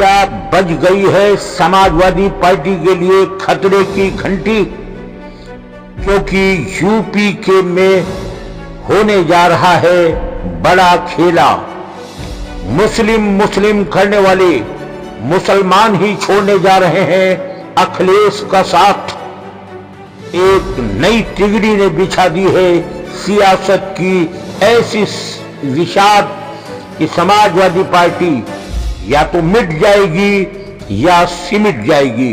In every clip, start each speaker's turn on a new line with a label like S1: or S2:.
S1: क्या बज गई है समाजवादी पार्टी के लिए खतरे की घंटी? क्योंकि यूपी के में होने जा रहा है बड़ा खेला। मुस्लिम करने वाले मुसलमान ही छोड़ने जा रहे हैं अखिलेश का साथ। एक नई तिगड़ी ने बिछा दी है सियासत की ऐसी विषाद कि समाजवादी पार्टी या तो मिट जाएगी या सिमट जाएगी।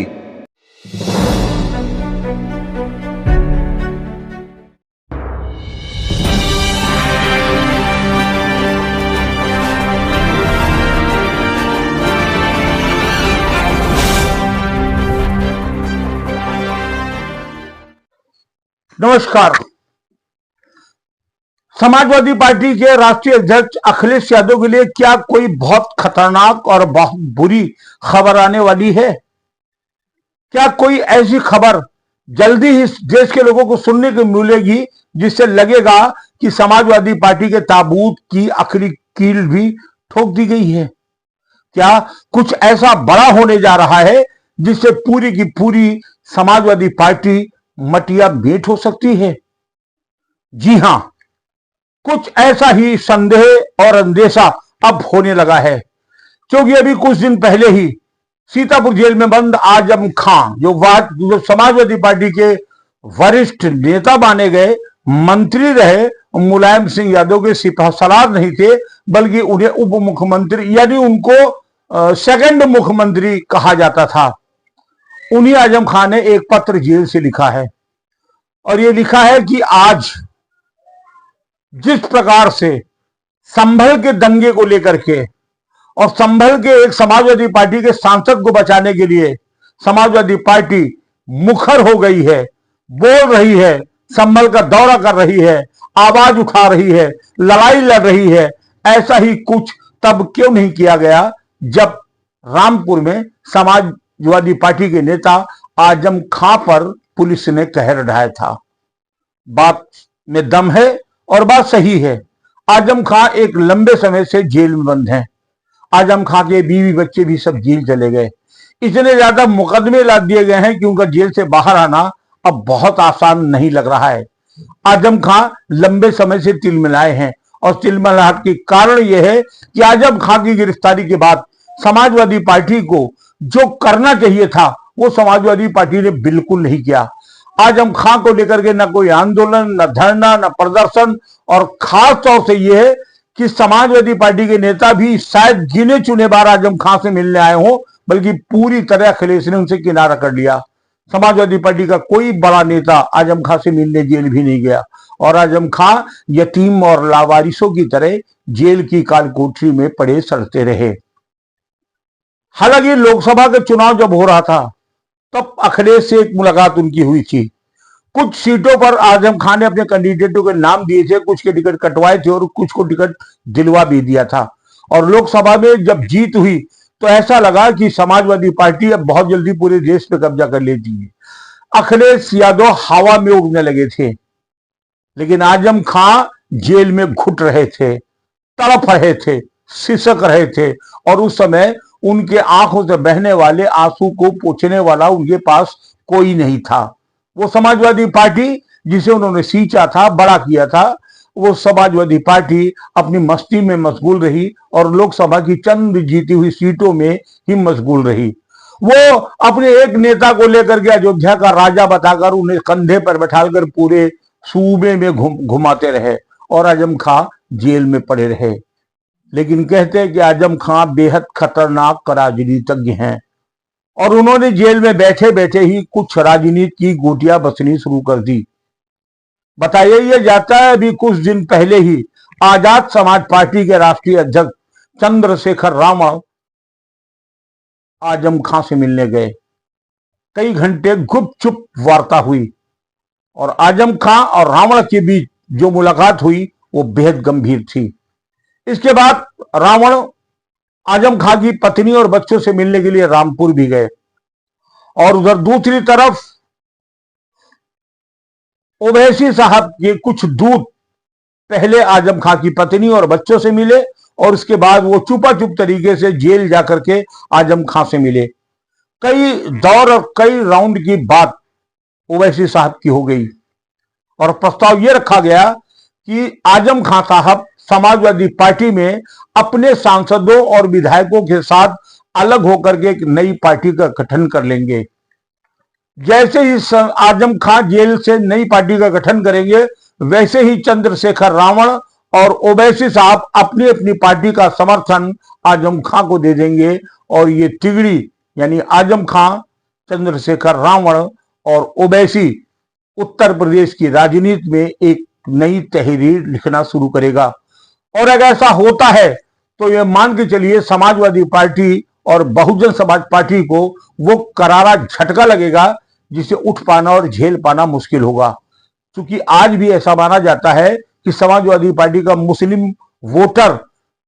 S1: नमस्कार। समाजवादी पार्टी के राष्ट्रीय अध्यक्ष अखिलेश यादव के लिए क्या कोई बहुत खतरनाक और बहुत बुरी खबर आने वाली है? क्या कोई ऐसी खबर जल्दी ही देश के लोगों को सुनने को मिलेगी जिससे लगेगा कि समाजवादी पार्टी के ताबूत की आखिरी कील भी ठोक दी गई है? क्या कुछ ऐसा बड़ा होने जा रहा है जिससे पूरी की पूरी समाजवादी पार्टी मटिया भेंट हो सकती है? जी हां, कुछ ऐसा ही संदेह और अंदेशा अब होने लगा है, क्योंकि अभी कुछ दिन पहले ही सीतापुर जेल में बंद आजम खां, जो समाजवादी पार्टी के वरिष्ठ नेता माने गए, मंत्री रहे, मुलायम सिंह यादव के सिपहसालार नहीं थे, बल्कि उन्हें उप मुख्यमंत्री यानी उनको सेकंड मुख्यमंत्री कहा जाता था। उन्हीं आजम खान ने एक पत्र जेल से लिखा है और ये लिखा है कि आज जिस प्रकार से संभल के दंगे को लेकर के और संभल के एक समाजवादी पार्टी के सांसद को बचाने के लिए समाजवादी पार्टी मुखर हो गई है, बोल रही है, संभल का दौरा कर रही है, आवाज उठा रही है, लड़ाई लड़ रही है, ऐसा ही कुछ तब क्यों नहीं किया गया जब रामपुर में समाजवादी पार्टी के नेता आजम खां पर पुलिस ने कहर ढाया था। बात में दम है और बात सही है। आजम खां एक लंबे समय से जेल में बंद हैं। आजम खां के बीवी बच्चे भी सब जेल चले गए। इतने ज्यादा मुकदमे ला दिए गए हैं कि उनका जेल से बाहर आना अब बहुत आसान नहीं लग रहा है। आजम खां लंबे समय से तिलमिलाए हैं और तिलमिलाहट के कारण यह है कि आजम खां की गिरफ्तारी के बाद समाजवादी पार्टी को जो करना चाहिए था वो समाजवादी पार्टी ने बिल्कुल नहीं किया। आजम खां को लेकर के न कोई आंदोलन, न धरना, न प्रदर्शन, और खास तौर से यह है कि समाजवादी पार्टी के नेता भी शायद गिने चुने बार आजम खां से मिलने आए हों, बल्कि पूरी तरह अखिलेश ने उनसे किनारा कर लिया। समाजवादी पार्टी का कोई बड़ा नेता आजम खां से मिलने जेल भी नहीं गया और आजम खां यतीम और लावारिसों की तरह जेल की कालकोठरी में पड़े सड़ते रहे। हालांकि लोकसभा के चुनाव जब हो रहा था तब अखिलेश से एक मुलाकात उनकी हुई थी। कुछ सीटों पर आजम खान ने अपने कैंडिडेटों के नाम दिए थे, कुछ के टिकट कटवाए थे और कुछ को टिकट दिलवा भी दिया था। और लोकसभा में जब जीत हुई तो ऐसा लगा कि समाजवादी पार्टी अब बहुत जल्दी पूरे देश पे कब्जा कर लेती है। अखिलेश यादव हवा में उड़ने लगे थे, लेकिन आजम खां जेल में घुट रहे थे, तड़प रहे थे, सिसक रहे थे और उस समय उनके आंखों से बहने वाले आंसू को पोंछने वाला उनके पास कोई नहीं था। वो समाजवादी पार्टी जिसे उन्होंने सींचा था, बड़ा किया था, वो समाजवादी पार्टी अपनी मस्ती में मशगूल रही और लोकसभा की चंद जीती हुई सीटों में ही मशगूल रही। वो अपने एक नेता को लेकर के अयोध्या का राजा बताकर उन्हें कंधे पर बैठाकर पूरे सूबे में घुमाते रहे और आजम खां जेल में पड़े रहे। लेकिन कहते हैं कि आजम खां बेहद खतरनाक राजनीतिज्ञ हैं और उन्होंने जेल में बैठे बैठे ही कुछ राजनीति की गोटियां बसनी शुरू कर दी। बताइए, ये जाता है अभी कुछ दिन पहले ही आजाद समाज पार्टी के राष्ट्रीय अध्यक्ष चंद्रशेखर रावण आजम खां से मिलने गए। कई घंटे गुपचुप वार्ता हुई और आजम खां और रावण के बीच जो मुलाकात हुई वो बेहद गंभीर थी। इसके बाद रावण आजम खां की पत्नी और बच्चों से मिलने के लिए रामपुर भी गए और उधर दूसरी तरफ ओवैसी साहब के कुछ दूत पहले आजम खां की पत्नी और बच्चों से मिले और उसके बाद वो चुपा चुप तरीके से जेल जाकर के आजम खां से मिले। कई दौर और कई राउंड की बात ओवैसी साहब की हो गई और प्रस्ताव यह रखा गया कि आजम खां साहब समाजवादी पार्टी में अपने सांसदों और विधायकों के साथ अलग होकर के एक नई पार्टी का गठन कर लेंगे। जैसे ही आजम खां जेल से नई पार्टी का गठन करेंगे, वैसे ही चंद्रशेखर रावण और ओवैसी साहब अपनी अपनी पार्टी का समर्थन आजम खां को दे देंगे और ये तिगड़ी यानी आजम खां, चंद्रशेखर रावण और ओवैसी उत्तर प्रदेश की राजनीति में एक नई तहरीर लिखना शुरू करेगा। और अगर ऐसा होता है तो ये मान के चलिए समाजवादी पार्टी और बहुजन समाज पार्टी को वो करारा झटका लगेगा जिसे उठ पाना और झेल पाना मुश्किल होगा। क्योंकि आज भी ऐसा माना जाता है कि समाजवादी पार्टी का मुस्लिम वोटर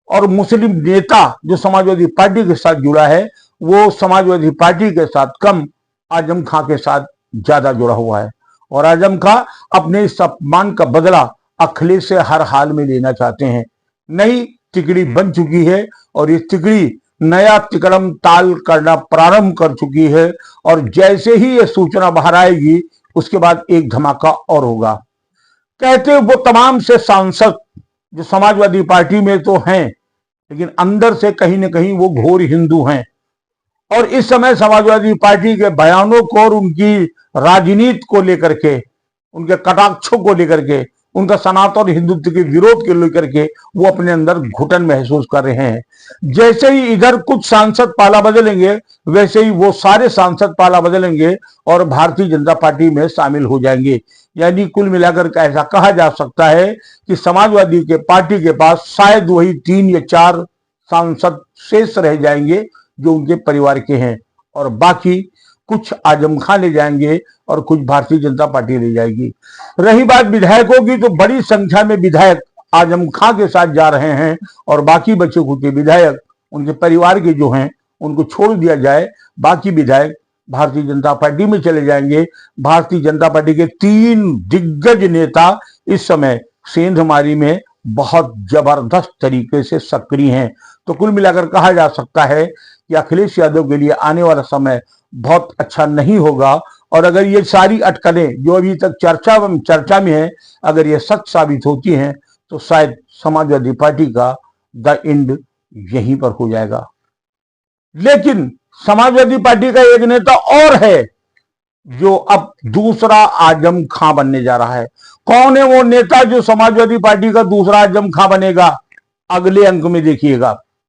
S1: और मुस्लिम नेता जो समाजवादी पार्टी के साथ जुड़ा है, वो समाजवादी पार्टी के साथ कम आजम खां के साथ ज्यादा जुड़ा हुआ है। और आजम खां अपने इस अपमान का बदला अखिलेश से हर हाल में लेना चाहते हैं। नई तिकड़ी बन चुकी है और ये तिकड़ी नया तिकड़म ताल करना प्रारंभ कर चुकी है और जैसे ही ये सूचना बाहर आएगी उसके बाद एक धमाका और होगा। कहते वो तमाम से सांसद जो समाजवादी पार्टी में तो हैं, लेकिन अंदर से कहीं ना कहीं वो घोर हिंदू हैं और इस समय समाजवादी पार्टी के बयानों को और उनकी राजनीति को लेकर के, उनके कटाक्षों को लेकर के, उनका सनातन हिंदुत्व के विरोध के लेकर के वो अपने अंदर घुटन महसूस कर रहे हैं। जैसे ही इधर कुछ सांसद पाला बदलेंगे, वैसे ही वो सारे सांसद पाला बदलेंगे और भारतीय जनता पार्टी में शामिल हो जाएंगे। यानी कुल मिलाकर ऐसा कहा जा सकता है कि समाजवादी के पार्टी के पास शायद वही 3 या 4 सांसद शेष रह जाएंगे जो उनके परिवार के हैं और बाकी कुछ आजम खां ले जाएंगे और कुछ भारतीय जनता पार्टी ले जाएगी। रही बात विधायकों की, तो बड़ी संख्या में विधायक आजम खां के साथ जा रहे हैं और बाकी बचे कुछ विधायक उनके परिवार के जो हैं उनको छोड़ दिया जाए, बाकी विधायक भारतीय जनता पार्टी में चले जाएंगे। भारतीय जनता पार्टी के 3 दिग्गज नेता इस समय सेंधमारी में बहुत जबरदस्त तरीके से सक्रिय हैं। तो कुल मिलाकर कहा जा सकता है कि अखिलेश यादव के लिए आने वाला समय बहुत अच्छा नहीं होगा और अगर ये सारी अटकलें जो अभी तक चर्चा में है, अगर ये सच साबित होती हैं तो शायद समाजवादी पार्टी का द एंड यहीं पर हो जाएगा। लेकिन समाजवादी पार्टी का एक नेता और है जो अब दूसरा आजम खां बनने जा रहा है। कौन है वो नेता जो समाजवादी पार्टी का दूसरा आजम खां बनेगा? अगले अंक में देखिएगा।